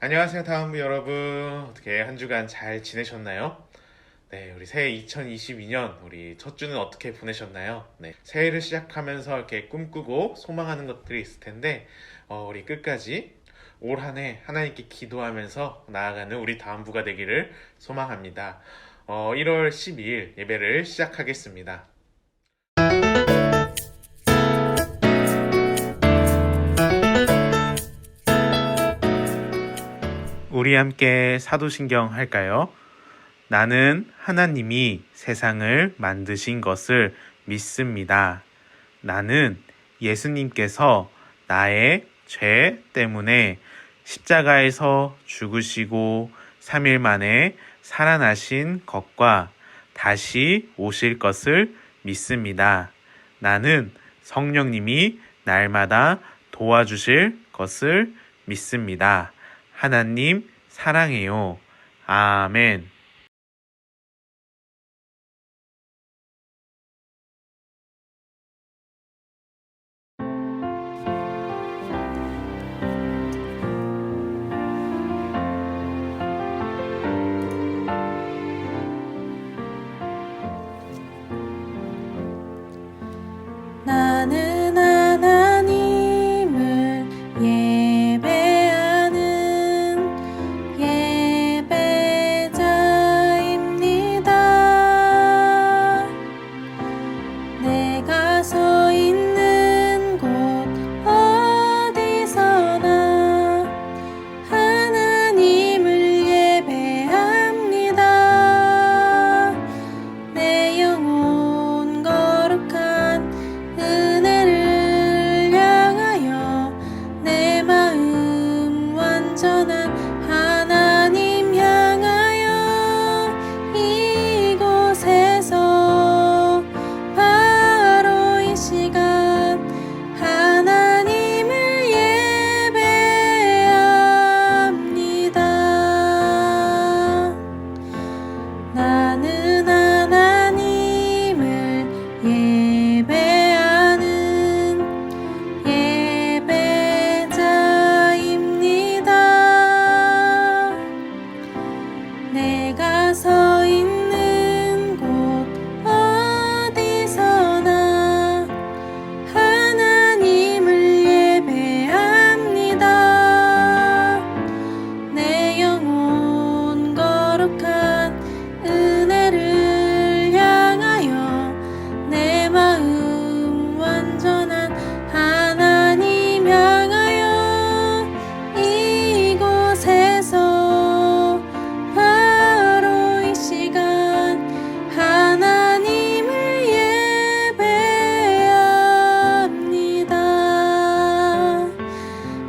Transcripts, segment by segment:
안녕하세요, 다음부 여러분. 어떻게 한 주간 잘 지내셨나요? 네, 우리 새해 2022년 우리 첫 주는 어떻게 보내셨나요? 네, 새해를 시작하면서 이렇게 꿈꾸고 소망하는 것들이 있을 텐데, 우리 끝까지 올 한 해 하나님께 기도하면서 나아가는 우리 다음부가 되기를 소망합니다. 1월 12일 예배를 시작하겠습니다. 우리 함께 사도신경 할까요? 나는 하나님이 세상을 만드신 것을 믿습니다. 나는 예수님께서 나의 죄 때문에 십자가에서 죽으시고 3일 만에 살아나신 것과 다시 오실 것을 믿습니다. 나는 성령님이 날마다 도와주실 것을 믿습니다. 하나님 사랑해요. 아멘. 나는 하나님을 예배하는 예배자입니다. 내가 서 있는 곳 어디서나 하나님을 예배합니다. 내 영혼 거룩한 은혜를 향하여 내 마음 완전한 하나님 향하여 이곳에서 바로 이 시간 하나님을 예배합니다. 나는 하나님을 예배하는 예배자입니다. 내가 서 있는 곳 어디서나 하나님을 예배합니다. 내 영혼 거룩한 은혜를 향하여 내 마음 완전한 하나님 향하여 이곳에서 바로 이 시간 하나님을 예배합니다.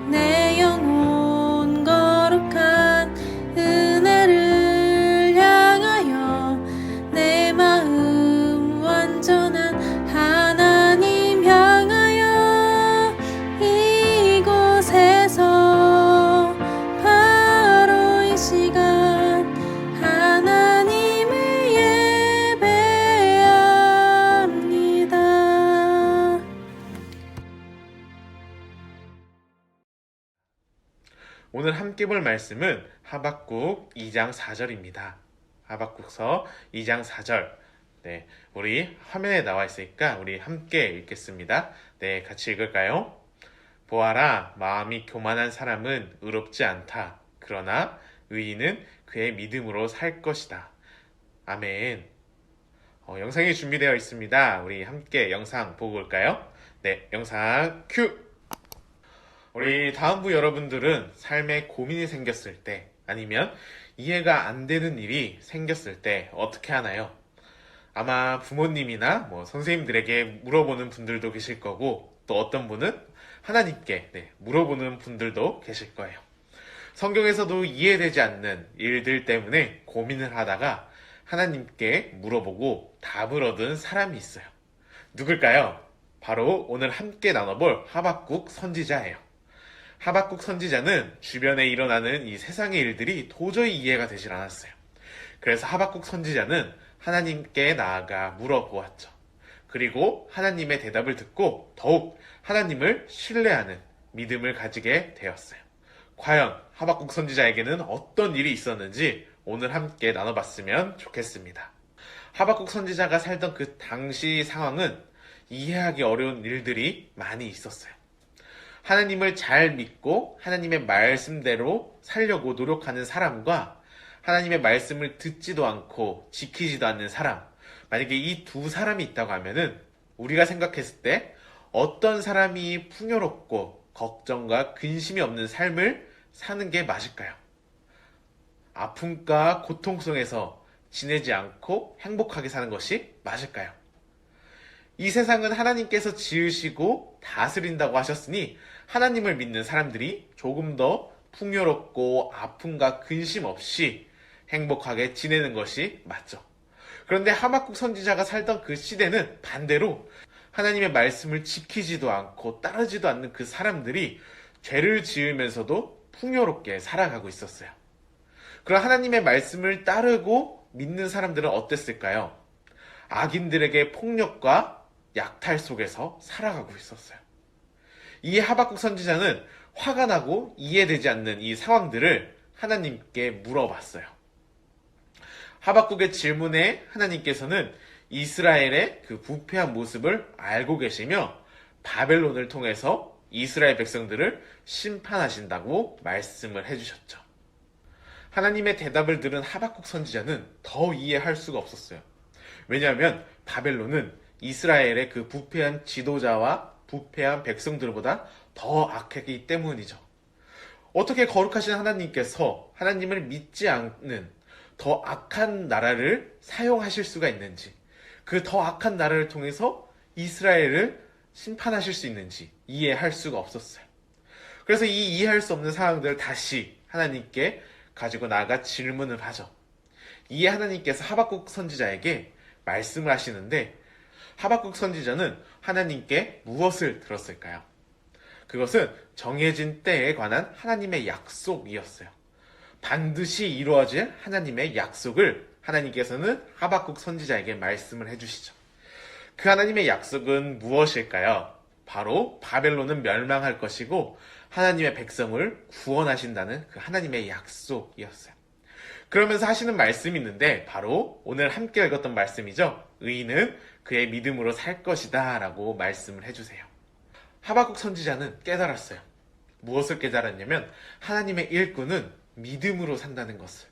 내 영혼 거룩한 은혜를 향하여 내 마음 완전한 하나님 향하여 이곳에서 바로 이 시간 하나님을 예배합니다. 오늘 함께 볼 말씀은 하박국 2장 4절입니다. 하박국서 2장 4절. 네, 우리 화면에 나와 있으니까 우리 함께 읽겠습니다. 네, 같이 읽을까요? 보아라, 마음이 교만한 사람은 의롭지 않다. 그러나 의인은 그의 믿음으로 살 것이다. 아멘. 영상이 준비되어 있습니다. 우리 함께 영상 보고 올까요? 네, 영상 큐! 우리 다음부 여러분들은 삶에 고민이 생겼을 때 아니면 이해가 안 되는 일이 생겼을 때 어떻게 하나요? 아마 부모님이나 선생님들에게 물어보는 분들도 계실 거고 또 어떤 분은 하나님께 물어보는 분들도 계실 거예요. 성경에서도 이해되지 않는 일들 때문에 고민을 하다가 하나님께 물어보고 답을 얻은 사람이 있어요. 누굴까요? 바로 오늘 함께 나눠볼 하박국 선지자예요. 하박국 선지자는 주변에 일어나는 이 세상의 일들이 도저히 이해가 되질 않았어요. 그래서 하박국 선지자는 하나님께 나아가 물어보았죠. 그리고 하나님의 대답을 듣고 더욱 하나님을 신뢰하는 믿음을 가지게 되었어요. 과연 하박국 선지자에게는 어떤 일이 있었는지 오늘 함께 나눠봤으면 좋겠습니다. 하박국 선지자가 살던 그 당시 상황은 이해하기 어려운 일들이 많이 있었어요. 하나님을 잘 믿고 하나님의 말씀대로 살려고 노력하는 사람과 하나님의 말씀을 듣지도 않고 지키지도 않는 사람, 만약에 이 두 사람이 있다고 하면은 우리가 생각했을 때 어떤 사람이 풍요롭고 걱정과 근심이 없는 삶을 사는 게 맞을까요? 아픔과 고통 속에서 지내지 않고 행복하게 사는 것이 맞을까요? 이 세상은 하나님께서 지으시고 다스린다고 하셨으니 하나님을 믿는 사람들이 조금 더 풍요롭고 아픔과 근심 없이 행복하게 지내는 것이 맞죠. 그런데 하박국 선지자가 살던 그 시대는 반대로 하나님의 말씀을 지키지도 않고 따르지도 않는 그 사람들이 죄를 지으면서도 풍요롭게 살아가고 있었어요. 그럼 하나님의 말씀을 따르고 믿는 사람들은 어땠을까요? 악인들에게 폭력과 약탈 속에서 살아가고 있었어요. 이 하박국 선지자는 화가 나고 이해되지 않는 이 상황들을 하나님께 물어봤어요. 하박국의 질문에 하나님께서는 이스라엘의 그 부패한 모습을 알고 계시며 바벨론을 통해서 이스라엘 백성들을 심판하신다고 말씀을 해주셨죠. 하나님의 대답을 들은 하박국 선지자는 더 이해할 수가 없었어요. 왜냐하면 바벨론은 이스라엘의 그 부패한 지도자와 부패한 백성들보다 더 악하기 때문이죠. 어떻게 거룩하신 하나님께서 하나님을 믿지 않는 더 악한 나라를 사용하실 수가 있는지, 그 더 악한 나라를 통해서 이스라엘을 심판하실 수 있는지 이해할 수가 없었어요. 그래서 이 이해할 수 없는 상황들을 다시 하나님께 가지고 나아가 질문을 하죠. 이에 하나님께서 하박국 선지자에게 말씀을 하시는데 하박국 선지자는 하나님께 무엇을 들었을까요? 그것은 정해진 때에 관한 하나님의 약속이었어요. 반드시 이루어질 하나님의 약속을 하나님께서는 하박국 선지자에게 말씀을 해주시죠. 그 하나님의 약속은 무엇일까요? 바로 바벨론은 멸망할 것이고 하나님의 백성을 구원하신다는 그 하나님의 약속이었어요. 그러면서 하시는 말씀이 있는데 바로 오늘 함께 읽었던 말씀이죠. 의인은 그의 믿음으로 살 것이다 라고 말씀을 해주세요. 하박국 선지자는 깨달았어요. 무엇을 깨달았냐면 하나님의 일꾼은 믿음으로 산다는 것을.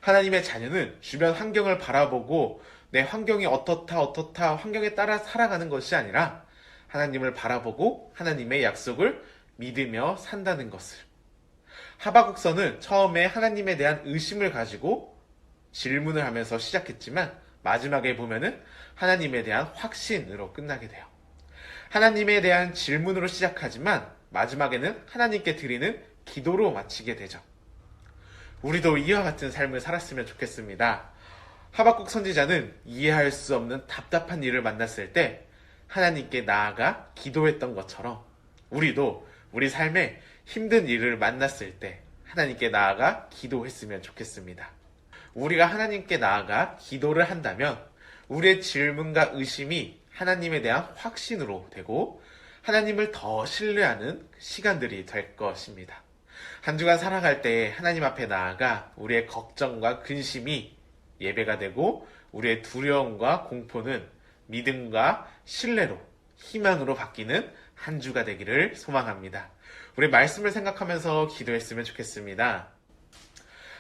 하나님의 자녀는 주변 환경을 바라보고 내 환경이 어떻다 환경에 따라 살아가는 것이 아니라 하나님을 바라보고 하나님의 약속을 믿으며 산다는 것을. 하박국서는 처음에 하나님에 대한 의심을 가지고 질문을 하면서 시작했지만 마지막에 보면은 하나님에 대한 확신으로 끝나게 돼요. 하나님에 대한 질문으로 시작하지만 마지막에는 하나님께 드리는 기도로 마치게 되죠. 우리도 이와 같은 삶을 살았으면 좋겠습니다. 하박국 선지자는 이해할 수 없는 답답한 일을 만났을 때 하나님께 나아가 기도했던 것처럼 우리도 우리 삶에 힘든 일을 만났을 때 하나님께 나아가 기도했으면 좋겠습니다. 우리가 하나님께 나아가 기도를 한다면 우리의 질문과 의심이 하나님에 대한 확신으로 되고 하나님을 더 신뢰하는 시간들이 될 것입니다. 한 주간 살아갈 때 하나님 앞에 나아가 우리의 걱정과 근심이 예배가 되고 우리의 두려움과 공포는 믿음과 신뢰로 희망으로 바뀌는 한 주가 되기를 소망합니다. 우리 말씀을 생각하면서 기도했으면 좋겠습니다.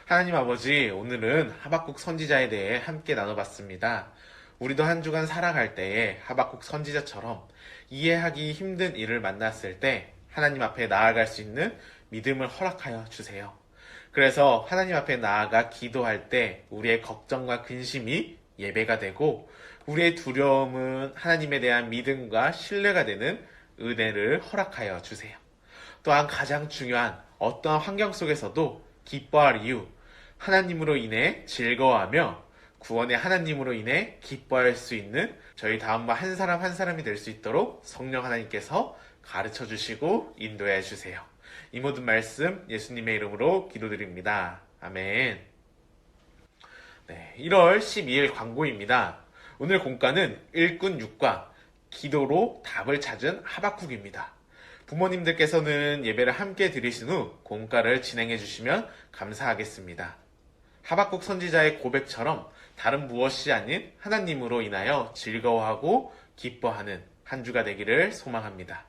하나님 아버지, 오늘은 하박국 선지자에 대해 함께 나눠봤습니다. 우리도 한 주간 살아갈 때에 하박국 선지자처럼 이해하기 힘든 일을 만났을 때 하나님 앞에 나아갈 수 있는 믿음을 허락하여 주세요. 그래서 하나님 앞에 나아가 기도할 때 우리의 걱정과 근심이 예배가 되고 우리의 두려움은 하나님에 대한 믿음과 신뢰가 되는 은혜를 허락하여 주세요. 또한 가장 중요한 어떠한 환경 속에서도 기뻐할 이유, 하나님으로 인해 즐거워하며 구원의 하나님으로 인해 기뻐할 수 있는 저희 다음과 한 사람 한 사람이 될 수 있도록 성령 하나님께서 가르쳐 주시고 인도해 주세요. 이 모든 말씀 예수님의 이름으로 기도드립니다. 아멘. 네, 1월 12일 광고입니다. 오늘 공과는 일꾼 6과 기도로 답을 찾은 하박국입니다. 부모님들께서는 예배를 함께 드리신 후 공과를 진행해 주시면 감사하겠습니다. 하박국 선지자의 고백처럼 다른 무엇이 아닌 하나님으로 인하여 즐거워하고 기뻐하는 한 주가 되기를 소망합니다.